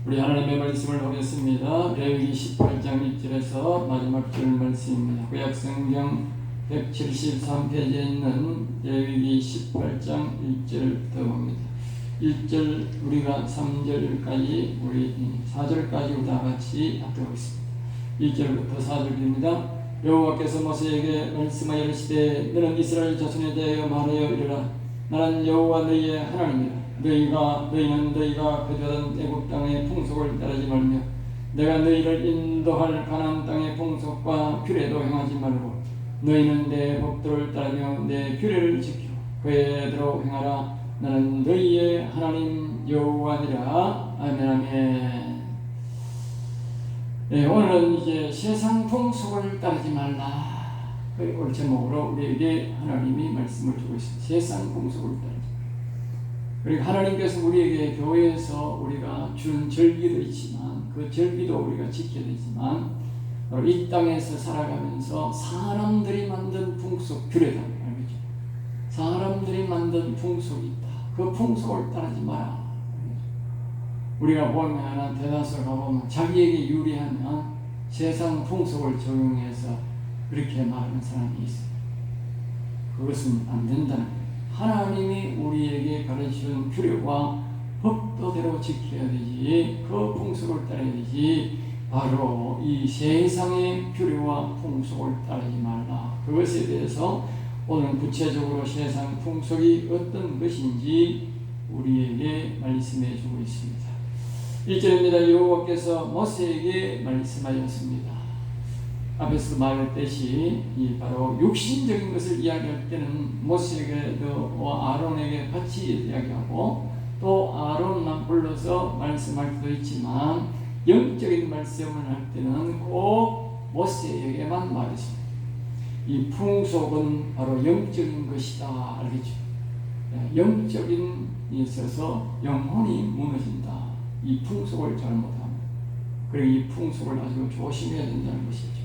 우리 하나님의 말씀을 보겠습니다. 레위기 18장 1절에서 마지막 절 말씀입니다. 구약성경 173페이지에 있는 레위기 18장 1절부터 봅니다. 1절 우리가 3절까지 우리 4절까지 다 같이 합독하겠습니다. 1절부터 4절입니다. 여호와께서 모세에게 말씀하여 이르시되 너는 이스라엘 자손에 대하여 말하여 이르라. 나는 여호와 너희의 하나님이라. 너희는 너희가 거주하던 애굽 땅의 풍속을 따르지 말며 내가 너희를 인도할 가나안 땅의 풍속과 규례도 행하지 말고 너희는 내 법도를 따르며 내 규례를 지켜 그대로 행하라. 나는 너희의 하나님 여호와니라. 아멘. 아멘. 네, 오늘은 이제 세상 풍속을 따르지 말라. 오늘 제목으로 우리에게 하나님이 말씀을 주고 있습니다. 세상 풍속을 따르지 말라. 그리고 하나님께서 우리에게 교회에서 우리가 주는 절기도 있지만 그 절기도 우리가 지켜야 되지만 바로 이 땅에서 살아가면서 사람들이 만든 풍속, 규례다. 알겠죠? 사람들이 만든 풍속이 있다. 그 풍속을 따르지 마라. 우리가 보면 대다수가 보면 자기에게 유리하면 세상 풍속을 적용해서 그렇게 말하는 사람이 있어요. 그것은 안 된다는 거예요. 하나님이 우리에게 가르치는 규례와 법도대로 지켜야 되지 그 풍속을 따라야 되지 바로 이 세상의 규례와 풍속을 따르지 말라. 그것에 대해서 오늘 구체적으로 세상 풍속이 어떤 것인지 우리에게 말씀해 주고 있습니다. 1절입니다. 여호와께서 모세에게 말씀하였습니다. 앞에서 말했듯이 바로 육신적인 것을 이야기할 때는 모세에게와 아론에게 같이 이야기하고 또 아론만 불러서 말씀할 수도 있지만 영적인 말씀을 할 때는 꼭 모세에게만 말했습니다. 이 풍속은 바로 영적인 것이다. 알겠죠? 영적인 데 있어서 영혼이 무너진다. 이 풍속을 잘못하면. 그리고 이 풍속을 아주 조심해야 된다는 것이죠.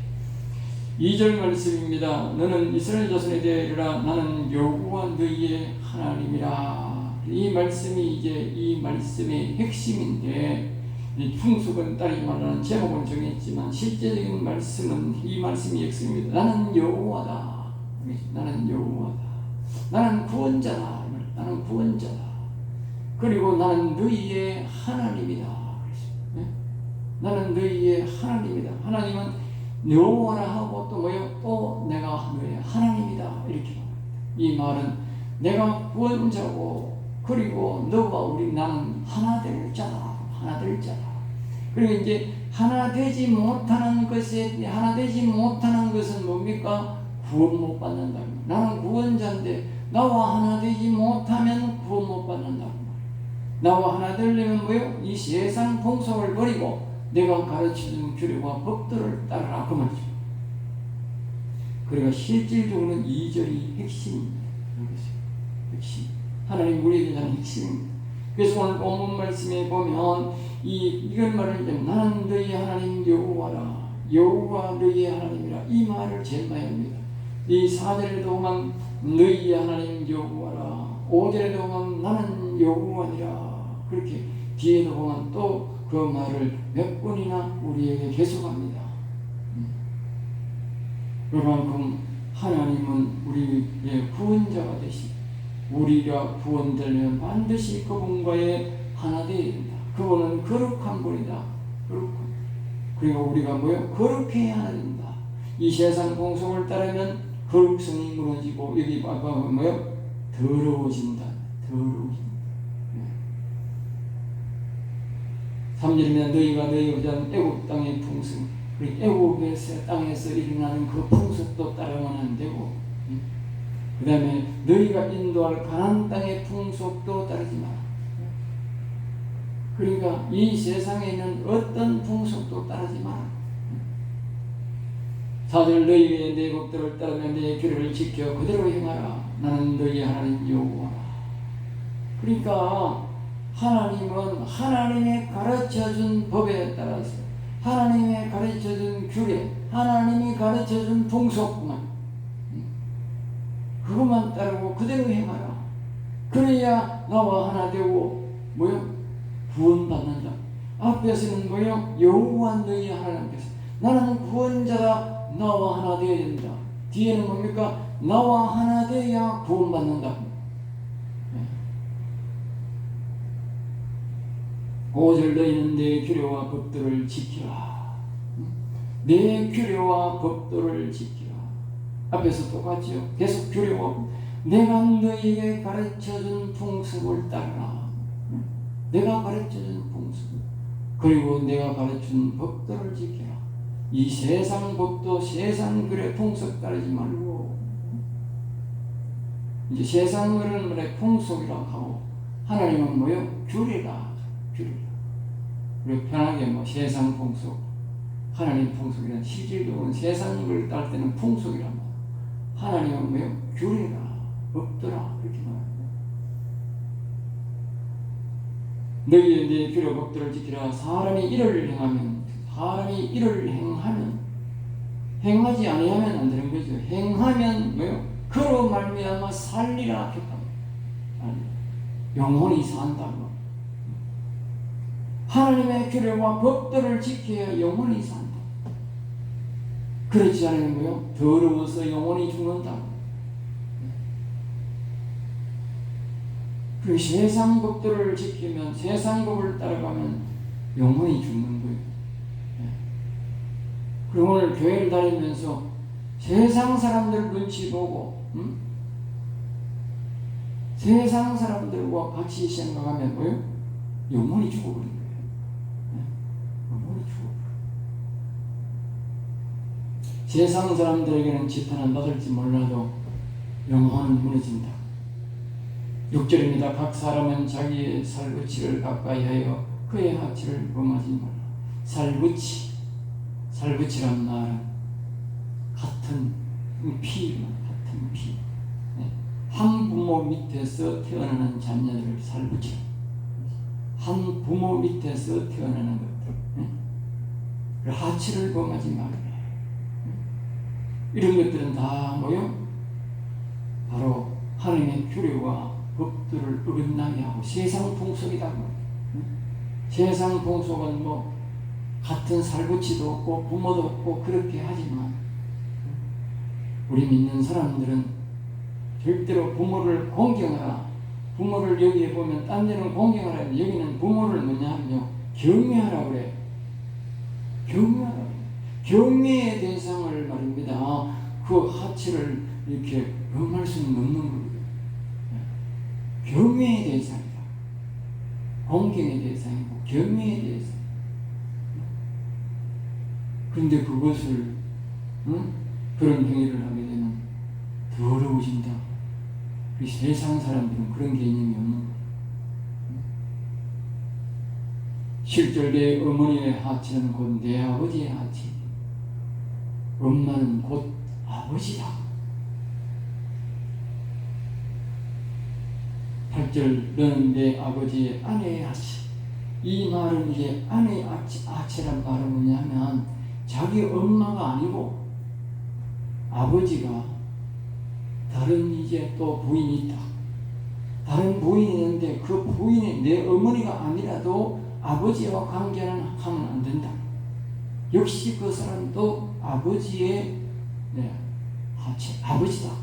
2절 말씀입니다. 너는 이스라엘 자손에 대하여 이르라. 나는 여호와 너희의 하나님이라. 이 말씀이 이제 이 말씀의 핵심인데 이 풍속은 따르지 말라는 제목은 정했지만 실제적인 말씀은 이 말씀이 핵심입니다. 나는 여호와다. 나는 여호와다. 나는 구원자다. 나는 구원자다. 그리고 나는 너희의 하나님이다. 나는 너희의 하나님이다. 하나님은 여호와라 하고 또 뭐요? 또 내가 너의 하나님이다. 이렇게 이 말은 내가 구원자고 그리고 너와 우리 나는 하나 될 자다. 하나 될 자다. 그리고 이제 하나 되지 못하는 것은 뭡니까? 구원 못 받는다. 나는 구원자인데 나와 하나 되지 못하면 구원 못 받는다. 나와 하나 되려면 뭐요? 이 세상 풍속을 버리고 내가 가르치는 규례와 법도를 따르라. 그 말이죠. 그러니까 실질적으로는 2절이 핵심입니다. 핵심. 하나님 우리에게 주는 핵심입니다. 그래서 오늘 본문 말씀에 보면 이걸 말을 나는 너희 하나님 여호와라. 여호와 너희의 하나님이라. 이 말을 제일 많이 합니다. 이 4절에도 보면 너희의 하나님 여호와라. 5절에도 보면 나는 여호와니라. 그렇게 뒤에도 보면 또 그 말을 몇 번이나 우리에게 계속합니다. 그만큼 하나님은 우리의 구원자가 되시고 우리가 구원되려면 반드시 그분과의 하나 되어야 된다. 그분은 거룩한 분이다. 거룩한. 그리고 우리가 뭐요? 거룩해야 해야 된다. 이 세상 풍속을 따르면 거룩성이 무너지고 여기 아까 뭐요? 더러워진다. 더러워진다. 3절이면 너희가 너희가 거주한 애굽 땅의 풍속, 그리고 애굽의 땅에서 일어나는 그 풍속도 따르면 안 되고, 그 다음에 너희가 인도할 가나안 땅의 풍속도 따르지 마라. 그러니까 이 세상에 있는 어떤 풍속도 따르지 마라. 4절 너희의 내 법도를 따르며 내 규례를 지켜 그대로 행하라. 나는 너희 하나님 여호와라. 그러니까 하나님은 하나님의 가르쳐준 법에 따라서 하나님의 가르쳐준 규례, 하나님이 가르쳐준 풍속만 그것만 따르고 그대로 행하라. 그래야 나와 하나 되고 뭐요? 구원받는다. 앞에서는 뭐요? 여호와 너희 하나님께서 나는 구원자다. 나와 하나 되어야 된다. 뒤에는 뭡니까? 나와 하나 되어야 구원받는다. 5절 너희는 내 규례와 법도를 지키라. 내 규례와 법도를 지키라. 앞에서 똑같죠. 계속 규례와 내가 너희에게 가르쳐준 풍습을 따르라. 내가 가르쳐준 풍습 그리고 내가 가르친 법도를 지키라. 이 세상 법도 세상 규례 풍습 따르지 말고 이제 세상은 뭐래 풍속이라고 하고 하나님은 뭐요? 규례다. 규례다. 그리고 편하게 뭐 세상 풍속 하나님 풍속이란 실질적으로 세상 걸 딸 때는 풍속이란 말. 하나님은 뭐요? 규례다. 법도라. 그렇게 말합니다. 너희의 내 규례 법도를 지키라. 사람이 이를 행하면 행하지 아니하면 안 되는 거죠. 행하면 뭐요? 그로 말미암아 살리라 했다. 영혼이 산다고. 하나님의 규례와 법도를 지켜야 영혼이 산다. 그렇지 않으면 뭐요? 더러워서 영혼이 죽는다고. 그 세상 법도를 지키면 세상 법을 따라가면 영혼이 죽는 거예요. 그리고 오늘 교회를 다니면서 세상 사람들 눈치 보고 세상 사람들과 같이 생각하면 뭐요? 영혼이 죽어버린 거예요. 영혼이 죽어버려. 세상 사람들에게는 지탄을 받을지 몰라도 영혼은 무너진다. 6절입니다. 각 사람은 자기의 살붙이를 가까이 하여 그의 하치를 범하지 말라. 살붙이란 말은 같은 피. 한 부모 밑에서 태어나는 자녀들을 살붙이라. 한 부모 밑에서 태어나는 것들. 하치를 범하지 말라. 이런 것들은 다 뭐요? 바로 하나님의 규례와 법들을 어긋나게 하고 세상 풍속이다. 세상 풍속은 뭐 같은 살붙이도 없고 부모도 없고 그렇게 하지만 우리 믿는 사람들은 절대로 부모를 공경하라. 부모를 여기에 보면 딴 데는 공경하라. 여기는 부모를 뭐냐 하면요 경외하라 그래. 경외하라 그래. 경외의 대상을 말입니다. 그 하치를 이렇게 범할 수는 없는 거예요. 경외의 대상이다. 공경의 대상이고 경외의 대상. 그런데 그것을 그런 행위를 하게 되면 더러워진다. 세상 사람들은 그런 개념이 없는 거예요. 실제 내 어머니의 하치는 곧 내 아버지의 하치. 엄마는 곧 아버지다. 8절 너는 내 아버지의 아내의 하치. 이 말은 이제 아내의 하치란 말은 뭐냐면 자기 엄마가 아니고 아버지가 다른 이제 또 부인이 있다. 다른 부인이 있는데 그 부인이 내 어머니가 아니라도 아버지와 관계는 하면 안 된다. 역시 그 사람도 아버지의 하치, 아버지다.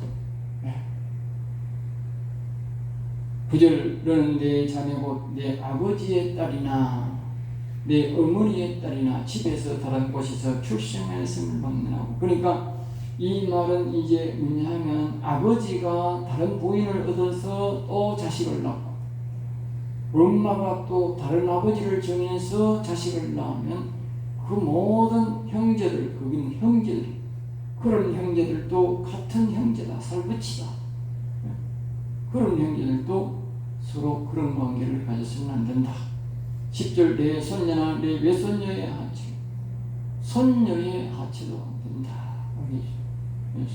9절 너는 내 자녀고 내 아버지의 딸이나 내 어머니의 딸이나 집에서 다른 곳에서 출생했음을 막론하고. 그러니까 이 말은 이제 뭐냐면 아버지가 다른 부인을 얻어서 또 자식을 낳고 엄마가 또 다른 아버지를 정해서 자식을 낳으면 그 모든 형제들, 거기는 형제들, 그런 형제들도 같은 형제다, 살붙이다. 그런 형제들도 서로 그런 관계를 가져서는 안 된다. 10절 내 손녀나 내 외손녀의 하치, 손녀의 하치도 안 된다.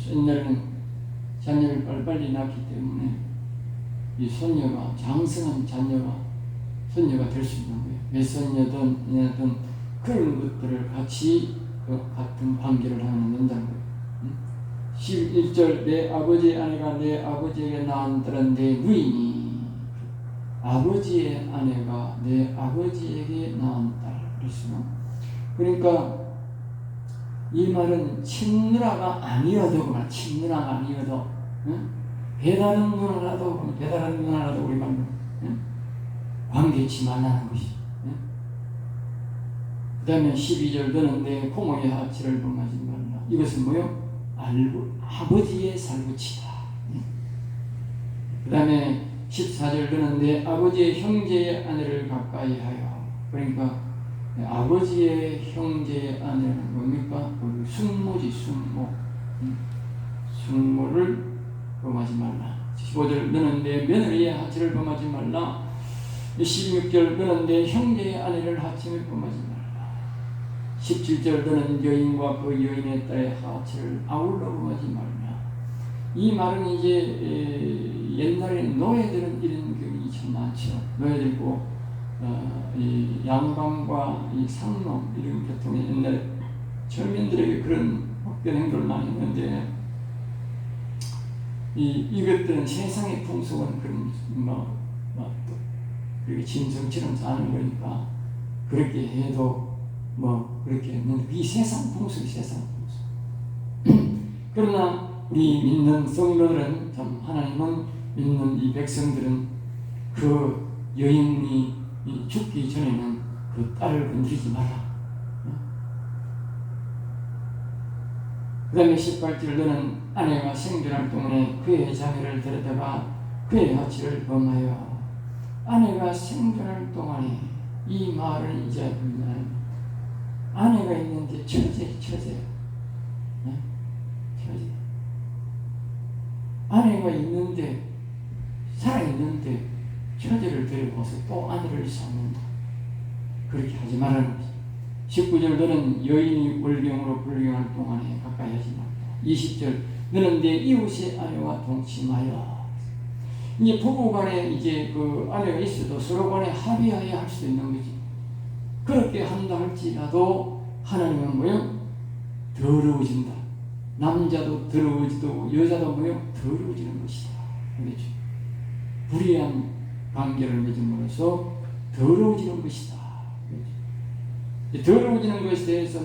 옛날에는 자녀를 빨리빨리 낳기 때문에 이 손녀가 장성한 자녀가 손녀가 될 수 있는 거예요. 외손녀든 그런 것들을 같이 같은 관계를 하면 안 된다는 거예요. 11절 내 아버지의 아내가 내 아버지에게 낳은 딸은 내 누이니. 아버지의 아내가 내 아버지에게 낳은 딸. 그랬어요. 그러니까 이 말은 친누나가 아니어도, 친누나가 아니어도, 응? 배다른 누나라도, 배다른 누나라도 우리 말로, 응? 관계치 말라는 것이. 응? 그 다음에 12절, 너는 내 고모의 하치를 범하지 말라. 이것은 뭐요? 아버지의 살구치다. 응? 그 다음에 14절, 너는 내 아버지의 형제의 아내를 가까이 하여. 그러니까 아버지의 형제의 아내는 뭡니까? 숙모지, 숙모. 숙모를 범하지 말라. 15절, 너는 내 며느리의 하치를 범하지 말라. 16절, 너는 내 형제의 아내를 하치를 범하지 말라. 17절, 너는 여인과 그 여인의 딸의 하치를 아울러 범하지 말라. 이 말은 이제 옛날에 노예들은 이런 경우가 참 많죠. 노예들고 이 양반과 이 상놈 이런 계통이 옛날에 철민들에게 그런 헛된 행동을 많이 했는데 이것들은 세상의 풍속은 그런 그렇게 짐승처럼 사는 거니까 그렇게 해도 그렇게 했는데 이 세상 풍속이 세상 풍속. 그러나 우리 믿는 성도들은 참 하나님은 믿는 이 백성들은 그 여인이 죽기 전에는 그 딸을 건드리지 마라. 그 다음에 18절, 너는 아내가 생존할 동안에 그의 자매를 데려다가 그의 하치를 범하여. 아내가 생존할 동안에, 이 말을 이제 보면 아내가 있는데 처제. 아내가 있는데, 살아있는데 처제를 데려와서 또 아내를 쌓는다. 그렇게 하지 말라는 거지. 19절, 너는 여인이 월경으로 불경할 동안에 가까이 하지 말라. 20절, 너는 내 이웃의 아내와 동침하여. 이제 부부간에 이제 그 아내가 있어도 서로 간에 합의하여 할 수 있는 거지. 그렇게 한다 할지라도 하나님은 뭐요? 더러워진다. 남자도 더러워지고 여자도 뭐요? 더러워지는 것이다. 그렇죠? 불의한 관계를 맺음으로써 더러워지는 것이다. 그렇죠? 더러워지는 것에 대해서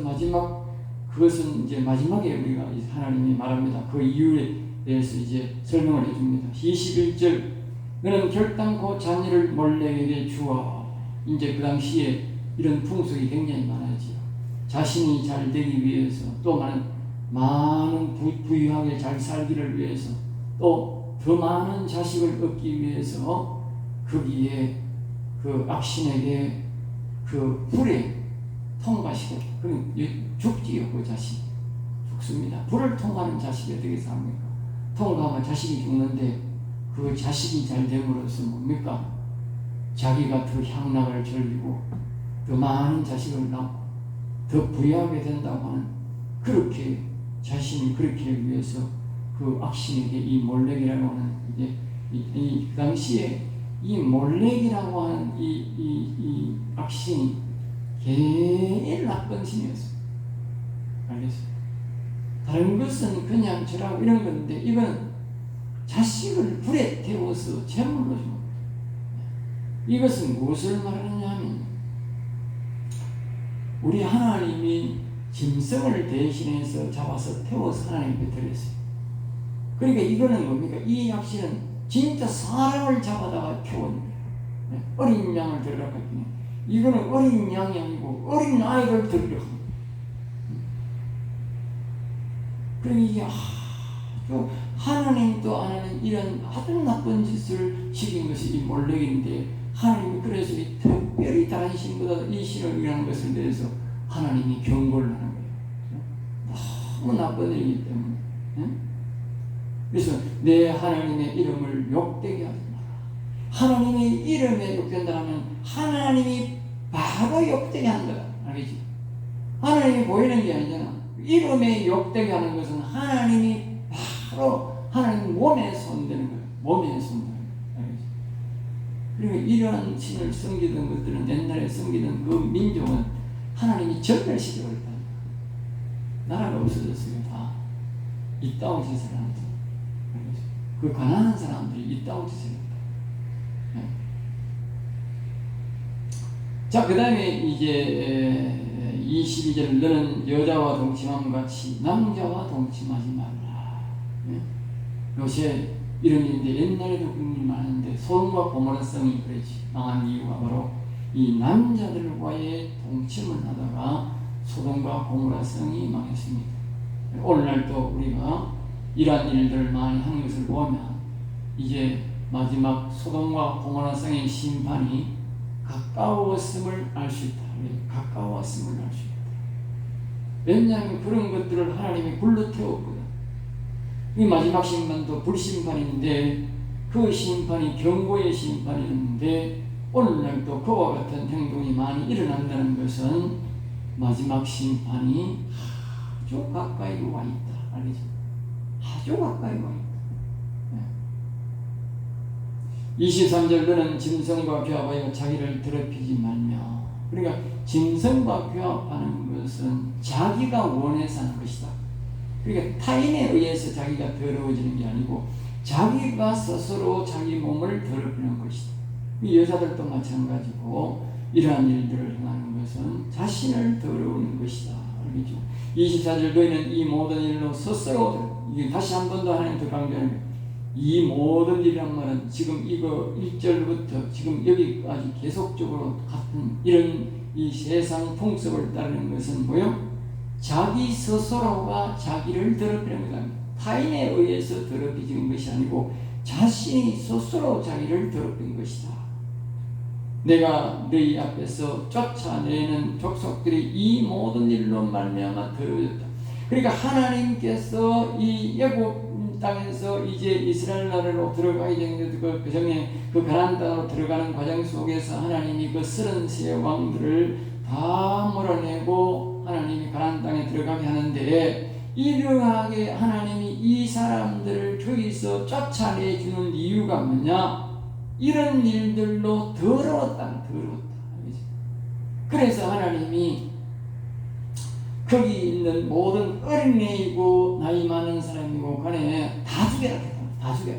그것은 이제 마지막에 우리가 하나님이 말합니다. 그 이유에 대해서 이제 설명을 해줍니다. 21절, 너는 결단코 자녀를 몰래에게 주어. 이제 그 당시에 이런 풍속이 굉장히 많아지요. 자신이 잘 되기 위해서, 또 많은 부유하게 잘 살기를 위해서, 또 더 많은 자식을 얻기 위해서 거기에 그 악신에게 그 불에 통과시켜. 그럼 죽지요. 그 자식 죽습니다. 불을 통과하는 자식이 어떻게 삽니까? 통과하면 자식이 죽는데 그 자식이 잘 됨으로써 뭡니까? 자기가 더 향락을 즐기고 더 많은 자식을 낳고 더 부유하게 된다고 하는, 그렇게 자신이 그렇게 위해서 그 악신에게 이 몰렉이라고 하는 이제 그 당시에 이 몰렉이라고 하는 이 악신이 제일 나쁜 신이었어요. 알겠어요? 다른 것은 그냥 절하고 이런 건데 이거는 자식을 불에 태워서 제물로 줍니다. 이것은 무엇을 말하느냐 하면 우리 하나님이 짐승을 대신해서 잡아서 태워서 하나님께 드렸어요. 그러니까 이거는 뭡니까? 이 악신은 진짜 사람을 잡아다가 태워는 거예요. 어린 양을 들으라고 했더니 이거는 어린 양이 아니고 어린 아이를 들으려고 합니다. 그러니 이게 아주 하나님도 안 하는 이런 아주 나쁜 짓을 시킨 것이 이 몰렉인데, 하나님이 그래서 이 특별히 다른 신보다 이 신을 위한 것을 대해서 하나님이 경고를 하는 거예요. 너무 나쁜 일이기 때문에. 그래서 내 하나님의 이름을 욕되게 하지 마라. 하나님의 이름에 욕된다면 하나님이 바로 욕되게 하는 거다. 알겠지? 하나님이 보이는 게 아니잖아. 이름에 욕되게 하는 것은 하나님이 바로 하나님 몸에 손대는 거예요. 몸에 손대는 거예요. 알겠지? 그리고 이러한 신을 섬기던 것들은, 옛날에 섬기던 그 민족은 하나님이 전멸시켜버렸다. 나라가 없어졌어요. 다 이따온 짓을 하는 거예요. 그 가난한 사람들이 이따온 짓을 했다. 자, 그 다음에 이제 22절 너는 여자와 동침함 같이 남자와 동침하지 말라. 요새 이런 일인데 옛날에도 그런 일이 많은데 소돔과 고모라성이 그랬지. 망한 이유가 바로 이 남자들과의 동침을 하다가 소돔과 고모라성이 망했습니다. 오늘날도 우리가 이러한 일들을 많이 하는 것을 보면 이제 마지막 소돔과 고모라성의 심판이 가까웠음을 알 수 있다. 가까웠음을 알 수 있다. 왜냐하면 그런 것들을 하나님이 불러 태웠거든. 이 마지막 심판도 불심판인데 그 심판이 경고의 심판이었는데 오늘날도 그와 같은 행동이 많이 일어난다는 것은 마지막 심판이 아주 가까이 와 있다. 알겠죠? 아주 가까이 와 있다. 23절 너는 짐승과 교합하여 자기를 더럽히지 말며. 그러니까 짐승과 교합하는 것은 자기가 원해서 하는 것이다. 그러니까 타인에 의해서 자기가 더러워지는 게 아니고 자기가 스스로 자기 몸을 더럽히는 것이다. 이 여자들도 마찬가지고 이러한 일들을 행하는 것은 자신을 더러우는 것이다. 알겠죠? 24절 너희는 이 모든 일로 스스로, 이게 다시 한 번 더 하나님 더 강조하는 거예요. 이 모든 일이란 말은 지금 이거 1절부터 지금 여기까지 계속적으로 같은 이런 이 세상 풍습을 따르는 것은 뭐요? 자기 스스로가 자기를 더럽히는 거다. 타인에 의해서 더럽히는 것이 아니고 자신이 스스로 자기를 더럽힌 것이다. 내가 너희 앞에서 쫓아내는 족속들이 이 모든 일로 말미암아 더러워졌다. 그러니까 하나님께서 이 애국 땅에서 이제 이스라엘 나라로 들어가게 된 그 정에 그 가나안 땅으로 들어가는 과정 속에서 하나님이 그 33 왕들을 다 몰아내고 하나님이 가나안 땅에 들어가게 하는데 이러하게 하나님이 이 사람들을 거기서 쫓아내주는 이유가 뭐냐? 이런 일들로 더러웠다. 그래서 하나님이 거기 있는 모든 어린애이고 나이 많은 사람이고 간에 다 죽여라. 다 죽여라.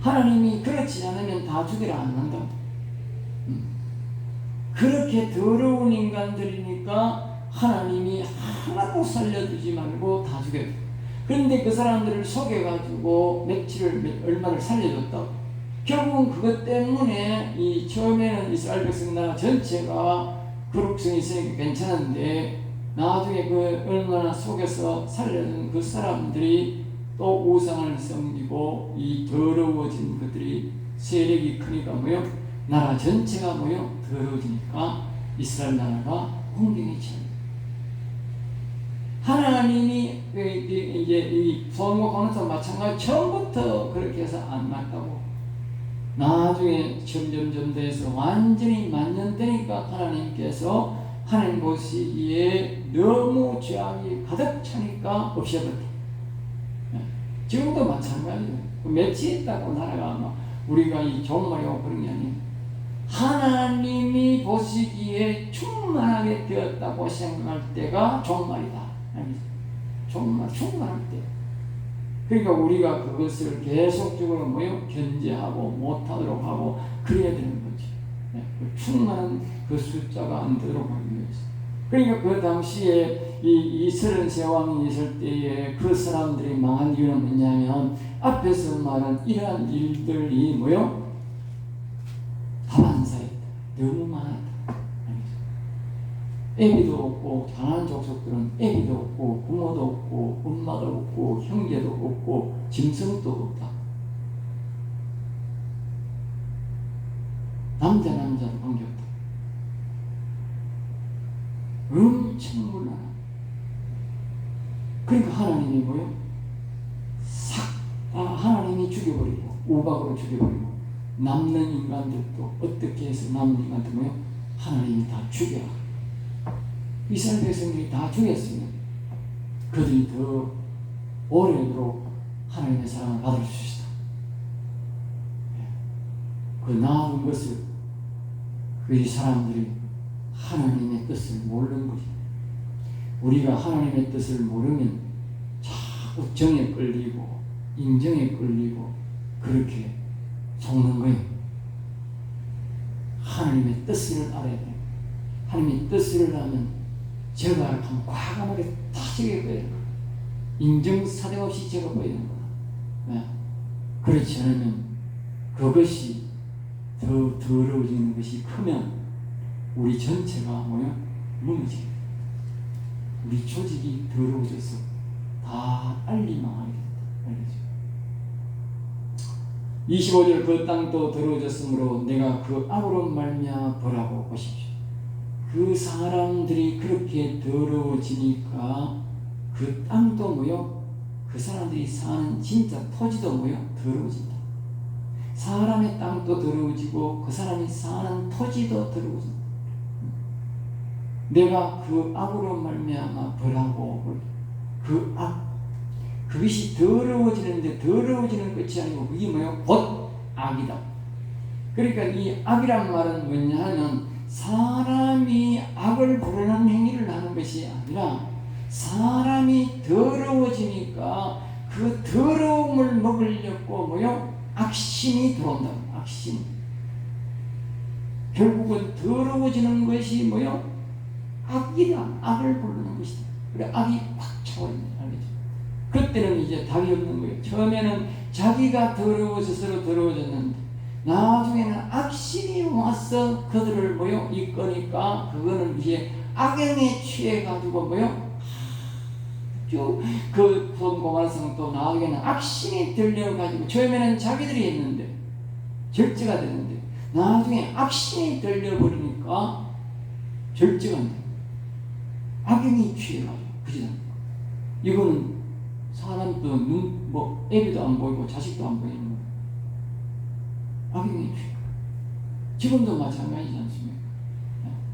하나님이 그렇지 않으면 다 죽여라 안 한다. 그렇게 더러운 인간들이니까 하나님이 하나도 살려두지 말고 다 죽여라. 그런데 그 사람들을 속여가지고 얼마를 살려줬다. 결국은 그것 때문에 이 처음에는 이스라엘 백성 나라 전체가 거룩성이 있으니까 괜찮은데 나중에 그 얼마나 속여서 살려준 그 사람들이 또 우상을 섬기고 이 더러워진 것들이 세력이 크니까 뭐요? 나라 전체가 뭐요? 더러워지니까 이스라엘 나라가 홍경이 처합니다. 하나님이 이제 이 소돔과 고모라도 마찬가지 처음부터 그렇게 해서 안 맞다고 나중에 점점점 돼서 완전히 만년되니까 하나님께서 하나님 보시기에 너무 죄악이 가득 차니까 없애버렸다. 지금도 마찬가지예요. 맺혀 있다고 나라가 막 우리가 이 종말이고 그런 게 아니에요. 하나님이 보시기에 충만하게 되었다고 생각할 때가 종말이다. 충만할 때. 그러니까 우리가 그것을 계속적으로 견제하고 못하도록 하고 그래야 되는 거지. 그 충만한 그 숫자가 안 되도록 하기 위해서. 그러니까 그 당시에 이 33왕이 있을 때에 그 사람들이 망한 이유는 뭐냐면 앞에서 말한 이러한 일들이 다반사였다. 너무 많았다. 애비도 없고 가난한 족속들은 애비도 없고 부모도 없고 엄마도 없고 형제도 없고 짐승도 없다. 남자도 관계없다. 엄청 곤란하. 그러니까 하나님이 하나님이 죽여버리고 우박으로 죽여버리고 남는 인간들도 어떻게 해서 남는 인간들 하나님이 다 죽여라. 이스라엘 백성들이 다 죽였으면 그들이 더 오래도록 하나님의 사랑을 받을 수 있다. 그 나은 것을 그 사람들이 하나님의 뜻을 모르는 것입니다. 우리가 하나님의 뜻을 모르면 자꾸 정에 끌리고 인정에 끌리고 그렇게 속는 거예요. 하나님의 뜻을 알아야 돼. 하나님의 뜻을 알면 제가 하면 과감하게 타지게 보이는 거야. 인정사정 없이 제가 보이는 거야. 네. 그렇지 않으면 그것이 더 더러워지는 것이 크면 우리 전체가 뭐야? 무너지. 우리 조직이 더러워져서 다 알리망하게 된다. 25절 그 땅도 더러워졌으므로 내가 그 악으로 말미암아 벌하고 보십시오. 그 사람들이 그렇게 더러워지니까 그 땅도 뭐요? 그 사람들이 사는 진짜 토지도 뭐요? 더러워진다. 사람의 땅도 더러워지고 그 사람이 사는 토지도 더러워진다. 내가 그 악으로 말미암아 벌하고 그 악, 그것이 더러워지는데 더러워지는 것이 아니고 그게 뭐예요? 곧 악이다. 그러니까 이 악이란 말은 뭐냐 하면 사람이 악을 부르는 행위를 하는 것이 아니라 사람이 더러워지니까 그 더러움을 먹으려고 뭐요? 악심이 들어온다. 악심. 결국은 더러워지는 것이 뭐요? 악이다. 악을 부르는 것이다. 그래 악이 확 차오른다. 알겠죠? 그때는 이제 답이 없는 거예요. 처음에는 자기가 더러워서 스스로 더러워졌는데 나중에는 악심이 와서 그들을 뭐요? 이끄니까 그거는 이제 악행에 취해가지고 뭐요? 그 공활성 또 나중에는 악심이 들려가지고 처음에는 자기들이 했는데 절제가 되는데 나중에 악심이 들려버리니까 절제가 안 돼. 악행이 취해가지고 그지? 이거는 사람도 애비도 안 보이고 자식도 안 보이는 거예요. 악행이 취해. 지금도 마찬가지지 않습니까?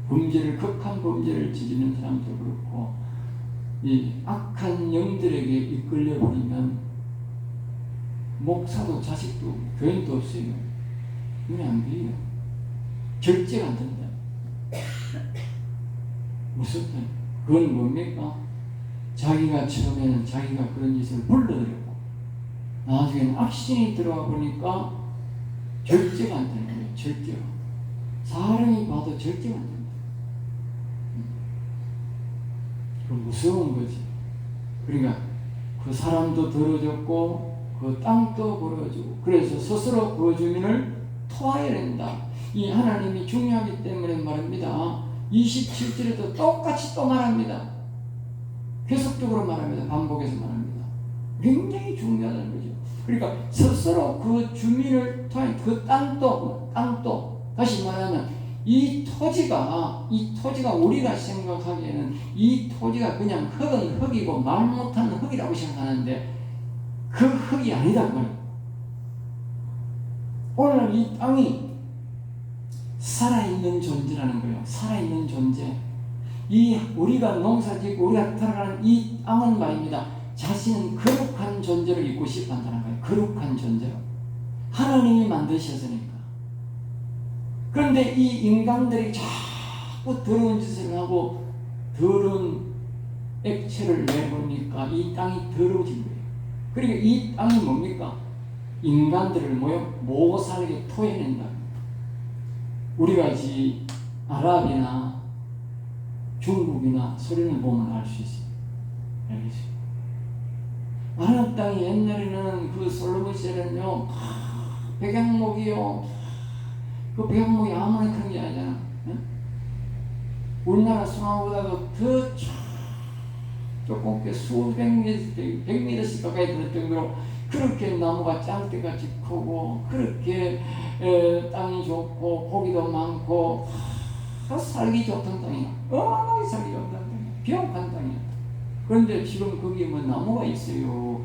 범죄를 극한 범죄를 저지르는 사람도 그렇고 이 악한 영들에게 이끌려 버리면 목사도 자식도 교인도 없어요. 눈에 안 보여요. 절제가 안 된다. 무섭다. 그건 뭡니까? 자기가 처음에는 자기가 그런 짓을 불러들였고 나중에는 악신이 들어와 보니까 절제가 안 되는 거예요. 절제가. 사람이 봐도 절제가 안 된다. 그 무서운 거지. 그러니까 그 사람도 더러워졌고 그 땅도 더러워지고 그래서 스스로 그 주민을 토하여야 된다. 이 하나님이 중요하기 때문에 말입니다. 27절에도 똑같이 또 말합니다. 계속적으로 말합니다. 반복해서 말합니다. 굉장히 중요하다는 거죠. 그러니까 스스로 그 주민을 토하여 그 땅도 다시 말하면 이 토지가 우리가 생각하기에는 이 토지가 그냥 흙은 흙이고 말 못하는 흙이라고 생각하는데 그 흙이 아니다. 오늘 이 땅이 살아있는 존재라는 거예요. 살아있는 존재. 이 우리가 농사짓고 우리가 살아가는 이 땅은 말입니다. 자신은 거룩한 존재로 있고 싶어 한다는 거예요. 거룩한 존재로. 하나님이 만드셨으니까. 그런데 이 인간들이 자꾸 더러운 짓을 하고 더러운 액체를 내보니까 이 땅이 더러워진 거예요. 그러니까 이 땅이 뭡니까? 인간들을 못 살게 토해낸다. 우리가 아랍이나 중국이나 소련을 보면 알 수 있어요. 알겠죠? 아랍 땅이 옛날에는 그 솔로몬 시대는요, 백양목이요. 그 백양목이 아무나 그런 게 아니잖아. 응? 우리나라 수나보다도 더 조금 수백 미터, 100m씩 가까이 될 정도로 그렇게 나무가 짱대같이 크고 그렇게 땅이 좋고 고기도 많고 살기 좋던 땅이야. 어마어마하게 살기 좋던 땅이야. 비옥한 땅이야. 그런데 지금 거기 나무가 있어요.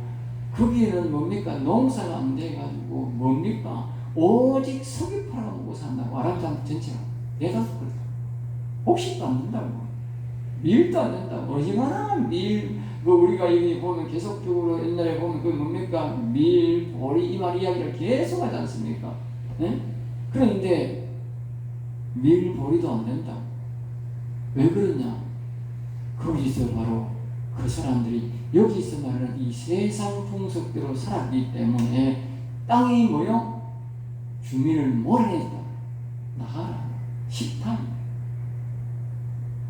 거기에는 뭡니까? 농사가 안 돼가지고 뭡니까? 오직 석유 팔아먹고 산다고. 아랍 땅 전체가 대다수 그렇다. 곡식도 안 된다고. 밀도 안 된다고. 얼마나 우리가 여기 보면 계속적으로 옛날에 보면 그 뭡니까? 밀, 보리 이 말 이야기를 계속 하지 않습니까? 네? 그런데 밀, 보리도 안 된다. 왜 그러냐? 거기서 바로 그 사람들이 여기서 말하는 이 세상 풍속대로 살았기 때문에 땅이 주민을 몰아냈다. 나가라. 식탐.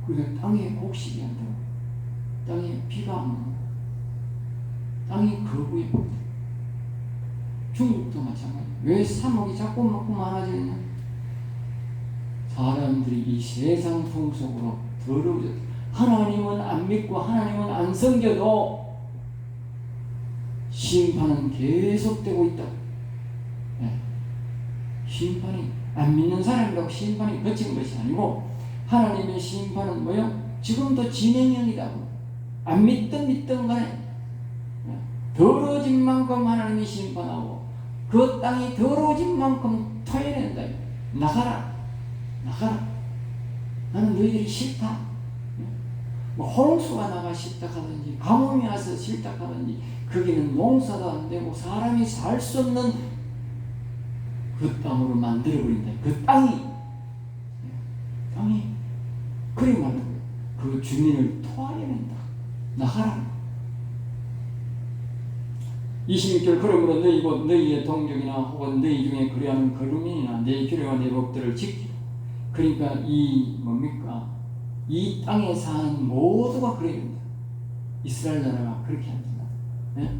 그리고 땅에 곡식이 안 되고, 땅에 비가 안 오고, 땅이 거부해 버린다. 중국도 마찬가지. 왜 3억이 자꾸 먹고 많아지느냐? 사람들이 이 세상 풍속으로 더러워졌다. 하나님은 안 믿고 하나님은 안 섬겨도 심판은 계속되고 있다. 네. 심판이 안 믿는 사람이라고 심판이 거친 것이 아니고 하나님의 심판은 뭐요? 지금도 진행형이다. 안 믿든 간에 더러워진 만큼 하나님이 심판하고 그 땅이 더러워진 만큼 토해낸다. 나가라. 나는 너희들이 싫다. 뭐 홍수가 나가 싫다 하든지 가뭄이 와서 싫다 하든지 거기는 농사도 안 되고 사람이 살 수 없는 그 땅으로 만들어버린다. 그 땅이 그리 말하는 거예요. 그 주민을 토하여낸다. 나가라. 26절 그러므로 너희 곧 너희의 동족이나 혹은 너희 중에 그리하는 거lu민이나 내 규례와 내 법들을 지키라. 그러니까 이 뭡니까? 이 땅에 사는 모두가 그래야 된다. 이스라엘 나라가 그렇게 합니다. 네?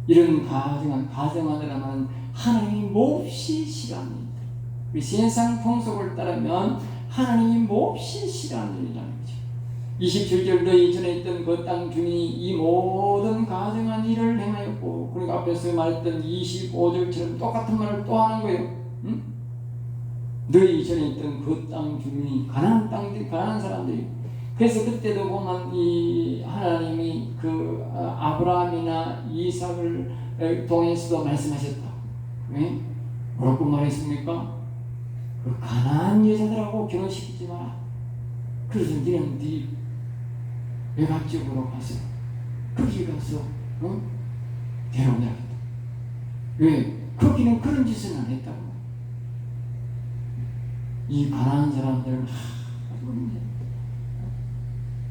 이런 가정하느라면 하나님이 몹시 싫어합니다. 우리 세상 풍속을 따르면 하나님이 몹시 싫어하는 일이라는 거죠. 27절 너희 전에 있던 그 땅 주민이 이 모든 가증한 일을 행하였고, 그러니까 앞에서 말했던 25절처럼 똑같은 말을 또 하는 거예요. 응? 너희 전에 있던 그 땅 주민이 가나안 땅들, 가나안 사람들이. 그래서 그때도 보면 이 하나님이 그 아브라함이나 이삭을 통해서도 말씀하셨다. 왜? 뭐라고 말했습니까? 그 가나안 여자들하고 결혼시키지 마라. 그래서 너는 네 외갓집으로 가서 거기 가서 데려오냐. 왜? 거기는 그런 짓은 안 했다고. 이 가난한 사람들은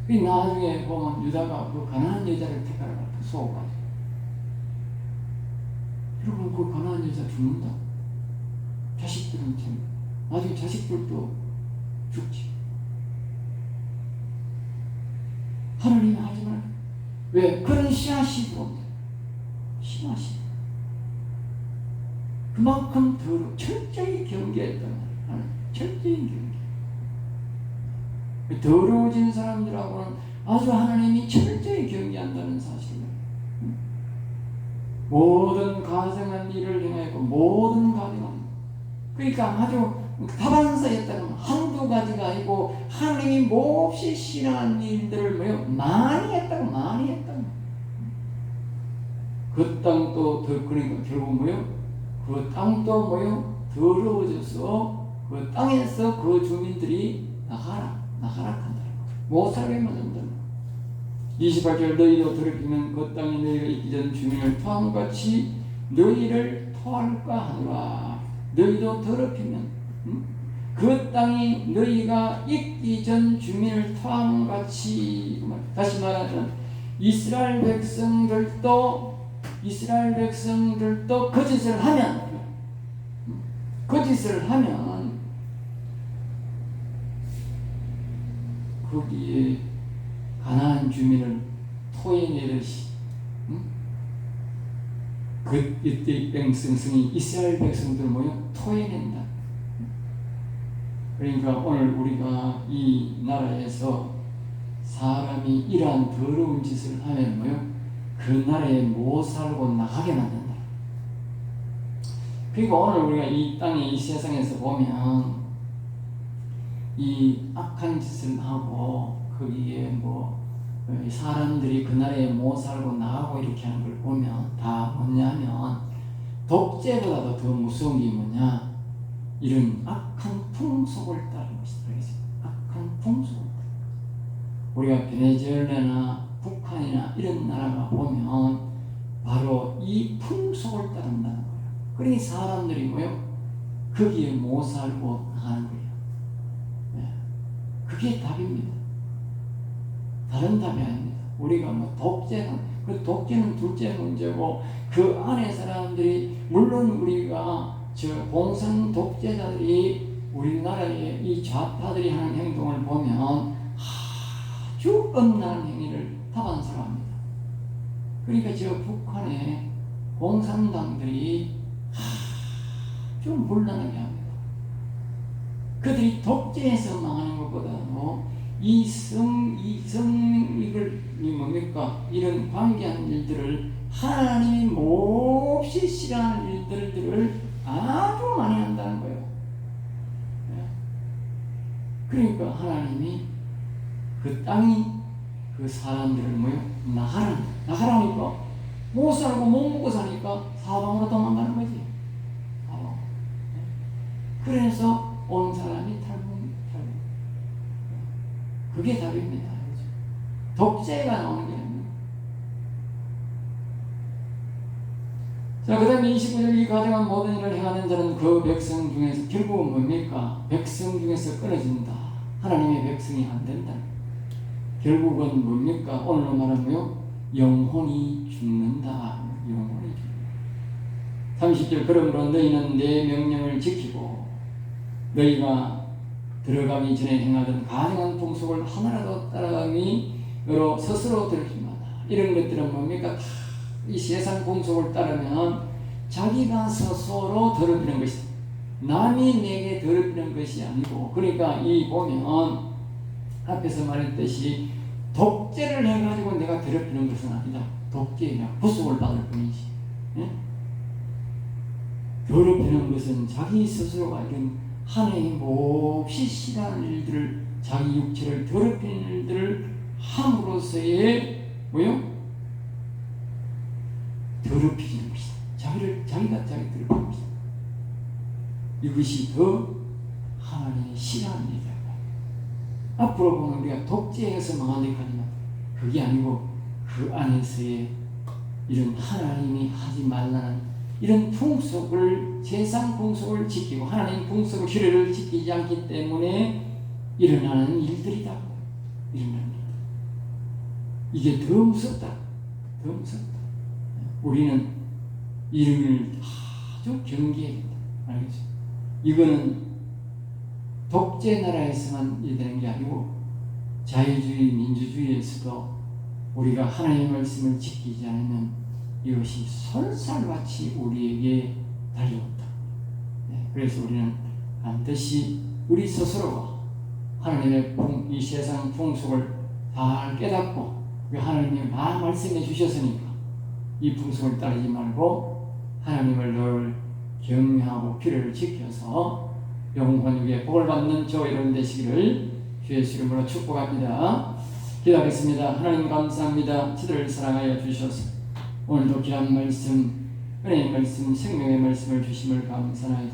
나중에 보면 유다가 그 가난한 여자를 택하라고 속아가지고, 여러분 그 가난한 여자 죽는다. 자식들은 참 나중에 자식들도 죽지. 하나님이 하지 말라. 왜? 그런 씨앗이 들어옵니다. 씨앗이. 그만큼 철저히 경계했단 말이에요. 철저히 경계. 더러워진 사람들하고는 아주 하나님이 철저히 경계한다는 사실을. 모든 가증한 일을 행하였고 모든 가증한. 그러니까 아주 다반사였다는 한두 가지가 아니고 하나님이 몹시 싫어하는 일들을 많이 했다고. 그 땅도 그러니까 결국 그 땅도 더러워져서 그 땅에서 그 주민들이 나가라 한다. 못 살게 만든다. 28절 너희도 더럽히면 그 땅에 너희가 있기 전 주민을 토함 같이 너희를 토할까 하노라. 너희도 더럽히면 그 땅이 너희가 있기 전 주민을 토함 같이. 다시 말하면 이스라엘 백성들도 거짓을 하면 거기에 가나안 주민을 토해내듯이 이때 백성이 이스라엘 백성들을 토해낸다. 그러니까 오늘 우리가 이 나라에서 사람이 이러한 더러운 짓을 하면 그 나라에 못 살고 나가게 만든다. 그리고 오늘 우리가 이 땅에 이 세상에서 보면 이 악한 짓을 하고 거기에 사람들이 그 나라에 못 살고 나가고 이렇게 하는 걸 보면 다 뭐냐면 독재보다도 더 무서운 게 뭐냐, 이런 악한 풍속을 따르는 것이다. 악한 풍속. 우리가 베네수엘라나 북한이나 이런 나라가 보면 바로 이 풍속을 따른다는 거예요. 그러니 사람들이 거기에 못 살고 나가는 거예요. 네. 그게 답입니다. 다른 답이 아닙니다. 우리가 독재는 둘째 문제고 그 안에 사람들이 물론 우리가 저 공산 독재자들이 우리나라의 이 좌파들이 하는 행동을 보면 아주 엄난한 행위를 다반사합니다. 그러니까 저 북한의 공산당들이 아주 물란하게 합니다. 그들이 독재에서 망하는 것보다도 이걸 뭡니까? 이런 관계한 일들을 하나님이 몹시 싫어하는 일들을 아주 많이 한다는 거예요. 그러니까 하나님이 그 땅이 그 사람들을 나가라니까 못 살고 못 먹고 사니까 사방으로 도망가는 거지. 그래서 온 사람이 탈북. 그게 답입니다. 독재가 나오는 게 아닙니다. 자, 그 다음에 29절 이 가정한 모든 일을 행하는 자는 그 백성 중에서 결국은 뭡니까? 백성 중에서 끊어진다. 하나님의 백성이 안 된다. 결국은 뭡니까? 오늘로 말하면 영혼이 죽는다. 영혼이 죽는다. 30절 그러므로 너희는 내 명령을 지키고 너희가 들어가기 전에 행하던 가증한 풍속을 하나라도 따라가기로 스스로 들으십니다. 이런 것들은 뭡니까? 이 세상 풍속을 따르면 자기가 스스로 더럽히는 것이다. 남이 내게 더럽히는 것이 아니고, 그러니까 이 보면 앞에서 말했듯이 독재를 해가지고 내가 더럽히는 것은 아니다. 독재냐 구속을 받을 뿐이지. 예? 더럽히는 것은 자기 스스로가 이런 하나님이 몹시 싫어하는 일들을, 자기 육체를 더럽히는 일들을 함으로써의 더럽히는 것이다. 자기가 더럽히는 것이다. 이것이 더 하나님이 싫어하는 일이다. 앞으로 보면 우리가 독재에서 망하니까지만 그게 아니고 그 안에서의 이런 하나님이 하지 말라는 이런 풍속을, 세상 풍속을 지키고 하나님 풍속을 규례를 지키지 않기 때문에 일어나는 일들이다. 일어나는 일들. 이게 더 무섭다. 더 무섭다. 우리는 이름을 아주 경계해야 된다. 알겠죠? 이거는 독재 나라에서만 되는 게 아니고 자유주의, 민주주의에서도 우리가 하나님의 말씀을 지키지 않으면 이것이 솔살같이 우리에게 달려온다. 그래서 우리는 반드시 우리 스스로가 하나님의 이 세상 풍속을 잘 깨닫고 하나님이 다 말씀해 주셨으니까 이 풍속을 따르지 말고 하나님을 늘 경외하고 규례를 지켜서 영혼에게 복을 받는 저 여러분 되시기를 주의 이름으로 축복합니다. 기도하겠습니다. 하나님 감사합니다. 저들을 사랑하여 주셔서 오늘도 귀한 말씀, 은혜의 말씀, 생명의 말씀을 주심을 감사하여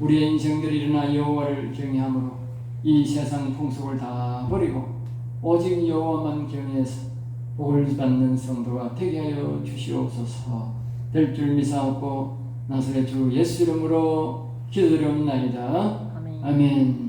우리의 인생들이 일어나 여호와를 경외함으로 이 세상 풍속을 다 버리고 오직 여호와만 경외해서 복을 받는 성도가 되게 하여 주시옵소서. 될 줄 믿사옵고 나사렛 주 예수 이름으로 기도드리옵나이다. 아멘.